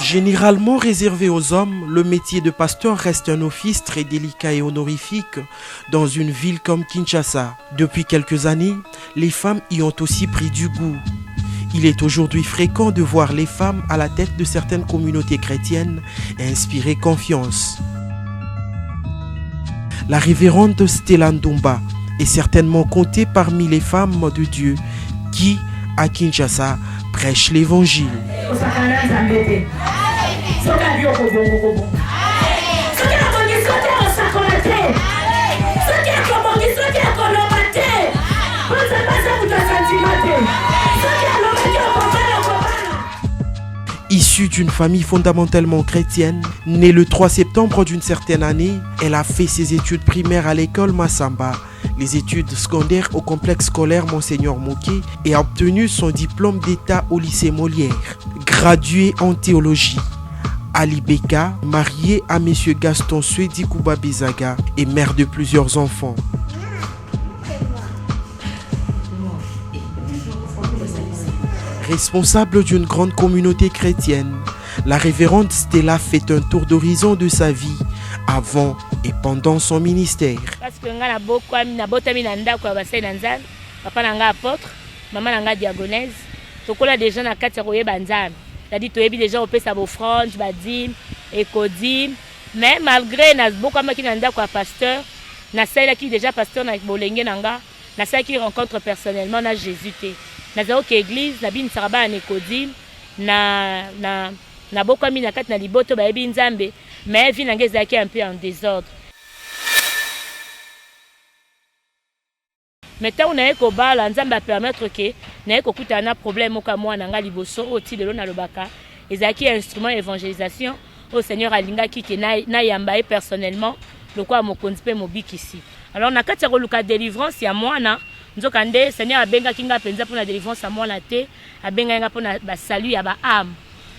Généralement réservé aux hommes, le métier de pasteur reste un office très délicat et honorifique dans une ville comme Kinshasa. Depuis quelques années, les femmes y ont aussi pris du goût. Il est aujourd'hui fréquent de voir les femmes à la tête de certaines communautés chrétiennes et inspirer confiance. La révérende Stella Ndomba est certainement comptée parmi les femmes de Dieu qui, à Kinshasa, prêchent l'évangile. Issue d'une famille fondamentalement chrétienne, née le 3 septembre d'une certaine année, elle a fait ses études primaires à l'école Massamba, les études secondaires au complexe scolaire Monseigneur Moké et a obtenu son diplôme d'état au lycée Molière. Graduée en théologie, Ali Beka, mariée à M. Gaston Swedikuba Bezaga et mère de plusieurs enfants. Responsable d'une grande communauté chrétienne, la révérende Stella fait un tour d'horizon de sa vie avant et pendant son ministère. Parce que nga na botami na ndako ya basai na nzambe, papa na nga apôtre, maman na nga diagonèse, tokola déjà na kati ya koyeba nzambe. C'est-à-dire toyebi déjà opesa bofrande, badime, ekodime, mais malgré na bokwamaki na ndako ya pasteur, na salaki déjà pasteur na bolenge na nga, na salaki rencontre personnellement na Jésus te. Na zaoki église na bin saraba na ekodime, na bokwami na kati na liboto bayebi nzambe, mais vie na nga ezalaki un peu en désordre. Maintenant on a kobala nzambe a permettre que na kokuta na problème moko mwana nga liboso oti lelo na lobaka ezaki instrument évangélisation au Seigneur alinga ki ke na yamba personnellement le quoi mokonzi pe mobikisi. Alors na kati ko luka délivrance ya mwana nzoka nde Seigneur abenga kinga penza pour la délivrance ya mwana te abenga nga pour na ba salut ya ba âme.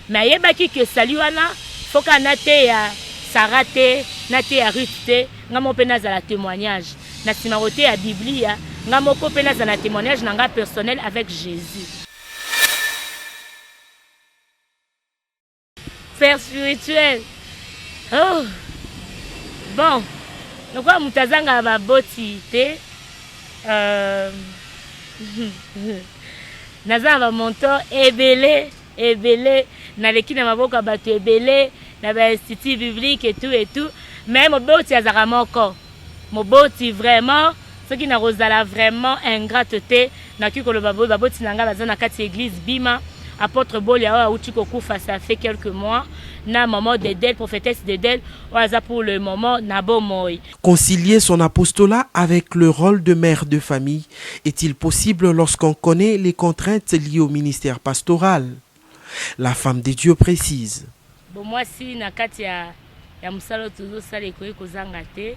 Mais yeba ki ke salut wana foka na te ya Sarate na te ya Ruth te ngamo pe na za la témoignage na simarote ya Biblia ngamo ko pe na za na témoignage na nga personnel avec Jésus. Père spirituel. Oh. Bon. Donc mutazanga ba boti te nazava monto ebele na lekina maboko bato ebele na ba institut biblique et tout mais moboti azara moko moboti vraiment ce qui na rozala vraiment ingrateté na kikolo baboti nanga bazana kati église bima apôtre Bolia a outi kokufa ça fait quelques mois na maman d'Edel prophétesse d'Edel oaza pour le moment na bomoy. Concilier son apostolat avec le rôle de mère de famille est-il possible lorsqu'on connaît les contraintes liées au ministère pastoral? La femme de Dieu précise. Bon moi si na kati ya musalo tuzo sale ko kozanga te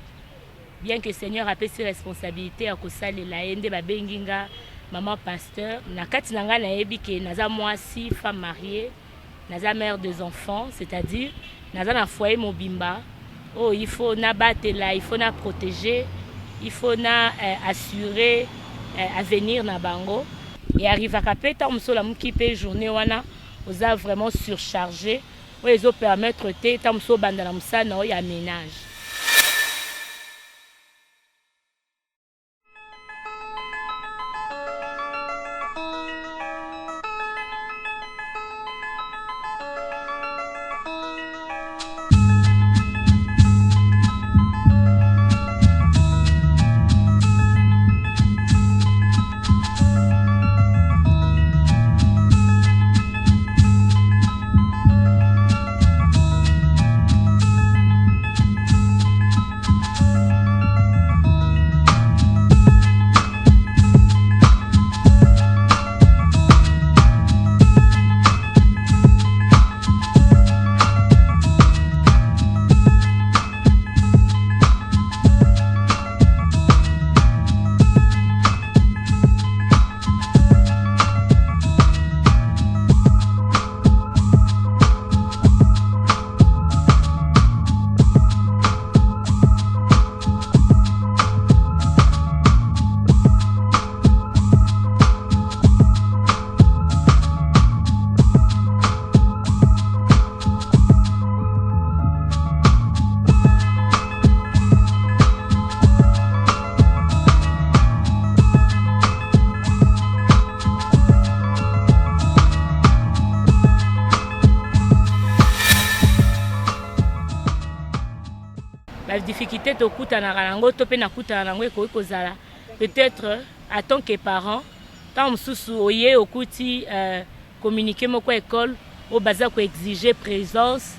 bien que Seigneur a pris ses responsabilités à kosalela ende ba benginga maman pasteur na kati nanga na yebi ke naza mwasi femme mariée naza mère des enfants c'est-à-dire naza na foyer mobimba oh il faut na batela il faut na protéger il faut na assurer avenir na bango et arrive à kapeta msola mukipe journée wana oza vraiment surchargé ou ezo permettre te tamso banda na musana ya ménage. difficulté tokutanaka nango to mpe nakutana nango ekoki kozala peut-être en tant que parent tant mosusu oye okuti communiqué moko école oyo baza koexige présence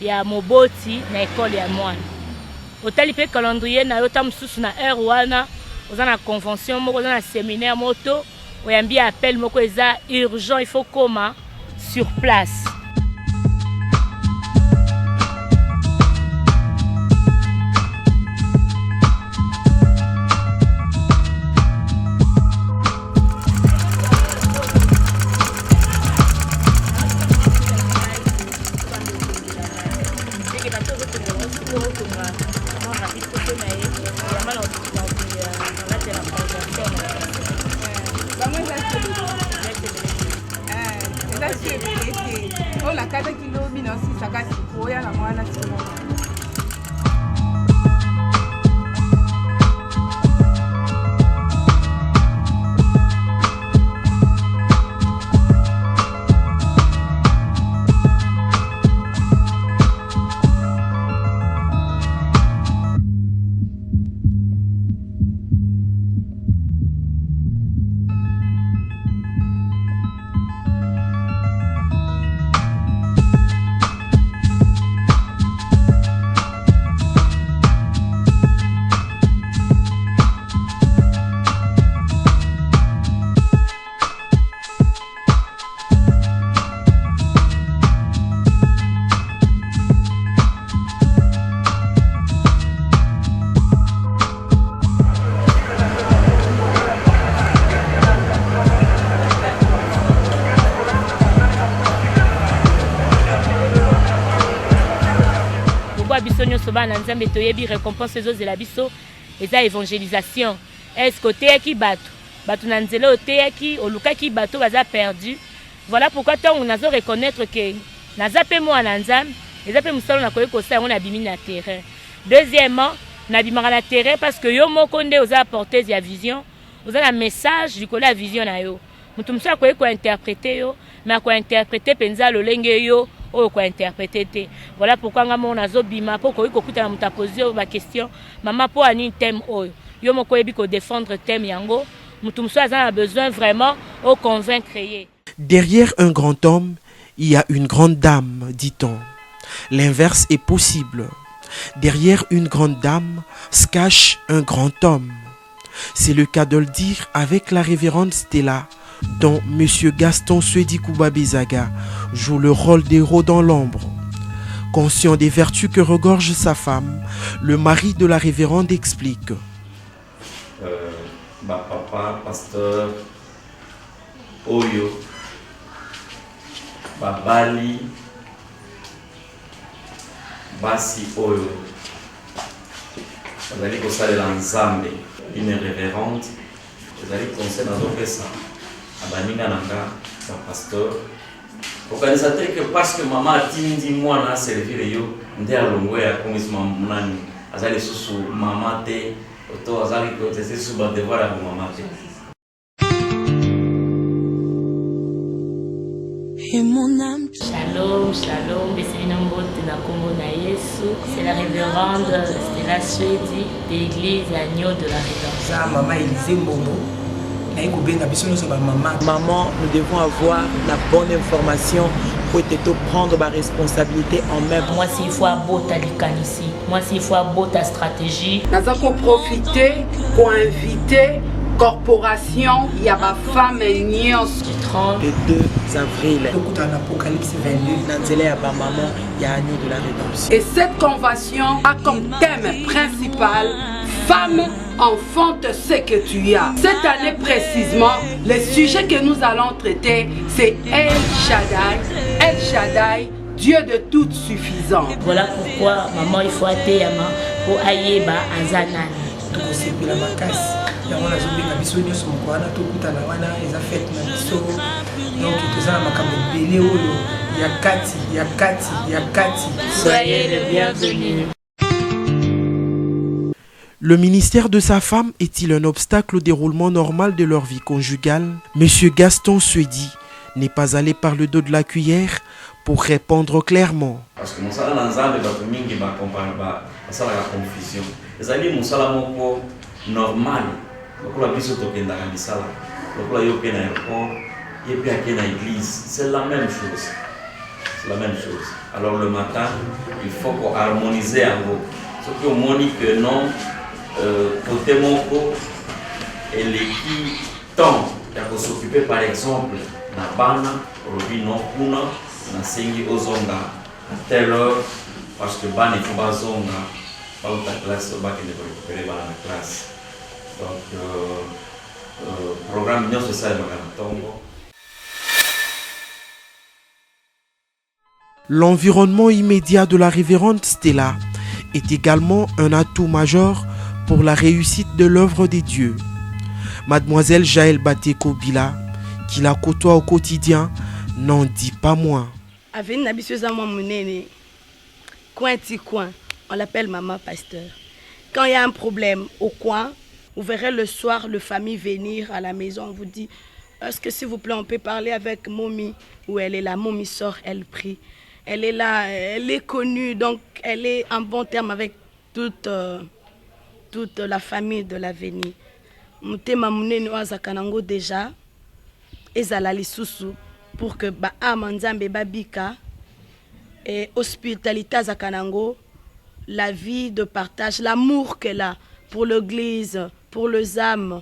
ya moboti na école ya mwana otali mpe calendrier na yo ta mosusu na heure wana oza na convention moko oza na séminaire moto oyambi appel moko eza urgent il faut koma sur place. biso nyonso bana nzambe toyebi récompense ezozela biso eza évangélisation. Est-ce que oteyaki bato na nzela oteyaki olukaki bato baza perdu. Voilà pourquoi ntango nazo reconnaître que naza pe mwana nzambe eza pe mosala nakoki kosala yango nabimi na terrain. Deuxièmement, nabimaka na terrain parce que yo moko nde oza porteuse ya vision, oza na message likolo ya vision na yo. Mutu mosusu akoki kointerprete yo, mais akointerprete mpenza lolenge yo oyo kointerprete te. Voilà pourquoi nga moko nazobima mpo koki kokutana mutu apozi oyo baquestion mama mpo anini thème oyo yo moko oyebi kodéfendre thème yango mutu mosusu aza na besoin vraiment au convaincre ye. Derrière un grand homme, il y a une grande dame, dit-on. L'inverse est possible. Derrière une grande dame se cache un grand homme. C'est le cas de le dire avec la révérende Stella, dont M. Gaston Suedi Kouba-Bizaga joue le rôle d'héros dans l'ombre. Conscient des vertus que regorge sa femme, le mari de la révérende explique. Papa, pasteur, Oyo, Babali, Basi Oyo, vous allez conseiller l'ensemble, une révérende, vous allez conseiller dans d'autres ça, Abaninga Nanga, le pasteur. Organisateur que parce que maman a dit moi na servir yo, ndera longwe ya komisi mamunani, azali susu maman te, oto azali ko tese suba devoir ya maman te. Shalom, shalom, c'est la révérende Stella Suedi de l'église Agneau de la Rédemption. Maman Élisée Momo. Maman, nous devons avoir la bonne information pour te prendre ma responsabilité en même. Moi, s'il faut un beau ici, moi, s'il faut un beau ta stratégie. Nous avons profité pour inviter corporation, il y a ma femme et nions. Le 2 avril, l'Apocalypse 22, il y a Agneau de la Rédemption. Et cette convention a comme thème principal Femme, enfante ce que tu as. Cette année précisément, le sujet que nous allons traiter, c'est El Shaddai. El Shaddai, Dieu de toute suffisance. Voilà pourquoi, maman, il faut attendre pour Ayeba Azanan. Soyez le bienvenu. Le ministère de sa femme est-il un obstacle au déroulement normal de leur vie conjugale? Monsieur Gaston Suedi n'est pas allé par le dos de la cuillère pour répondre clairement. Parce que mosala na nzambe bato mingi basalaka confusion. Ezali mosala moko normal. Lokola biso tokendaka misala. Lokola yo pe na aéroport, ye pe ake na église. C'est la même chose. C'est la même chose. Alors le matin, il faut qu'on harmonise yango. Ce qui on moni que non, côté moko, et l'équipe temps de s'occuper par exemple na bana, robi non kuna, na sengi ozonga à telle heure, parce que bana il faut pas zonga, pas ta classe, pas qu'il ne peut récupérer bana la classe. Donc programme bien c'est ça le magatombo. L'environnement immédiat de la révérende Stella est également un atout majeur pour la réussite de l'œuvre des dieux. Mademoiselle Jaël Bateko Bila, qui la côtoie au quotidien, n'en dit pas moins. Avec une habitude à mon monnaie, coin, on l'appelle maman pasteur. Quand il y a un problème au coin, vous verrez le soir la famille venir à la maison, on vous dit, est-ce que s'il vous plaît on peut parler avec Momi? Où elle est là, Momi sort, elle prie. Elle est là, elle est connue, donc elle est en bon terme avec toute la famille de l'avenir. Mutema munene wazakanango déjà ezala lisusu pour que ba amanzambe babika et hospitalité azakanango, la vie de partage, l'amour qu'elle a pour l'église, pour les âmes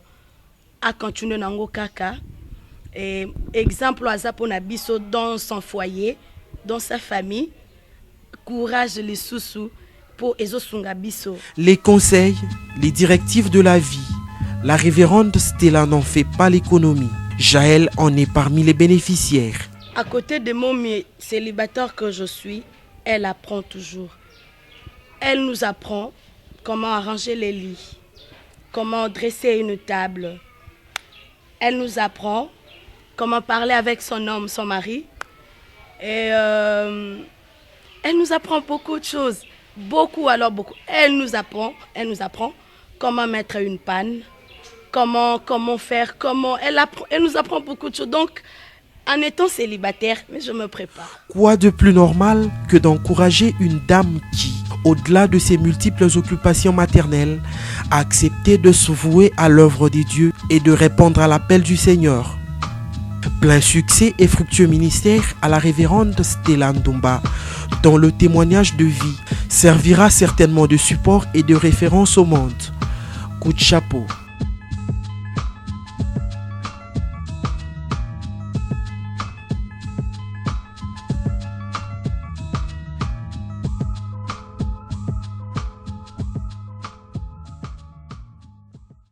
a continué nango kaka. Et exemple azapona biso dans son foyer, dans sa famille, courage les sous pour ezosunga biso. Les conseils, les directives de la vie, la révérende Stella n'en fait pas l'économie. Jaël en est parmi les bénéficiaires. À côté de mon célibataire que je suis, elle apprend toujours. Elle nous apprend comment arranger les lits, comment dresser une table. Elle nous apprend comment parler avec son homme, son mari. Et elle nous apprend beaucoup de choses. Beaucoup, alors beaucoup. Elle nous apprend comment mettre une panne, comment faire, elle nous apprend beaucoup de choses. Donc, en étant célibataire, mais je me prépare. Quoi de plus normal que d'encourager une dame qui, au-delà de ses multiples occupations maternelles, a accepté de se vouer à l'œuvre des dieux et de répondre à l'appel du Seigneur. Plein succès et fructueux ministère à la révérende Stella Ndomba, dont le témoignage de vie servira certainement de support et de référence au monde. Coup de chapeau.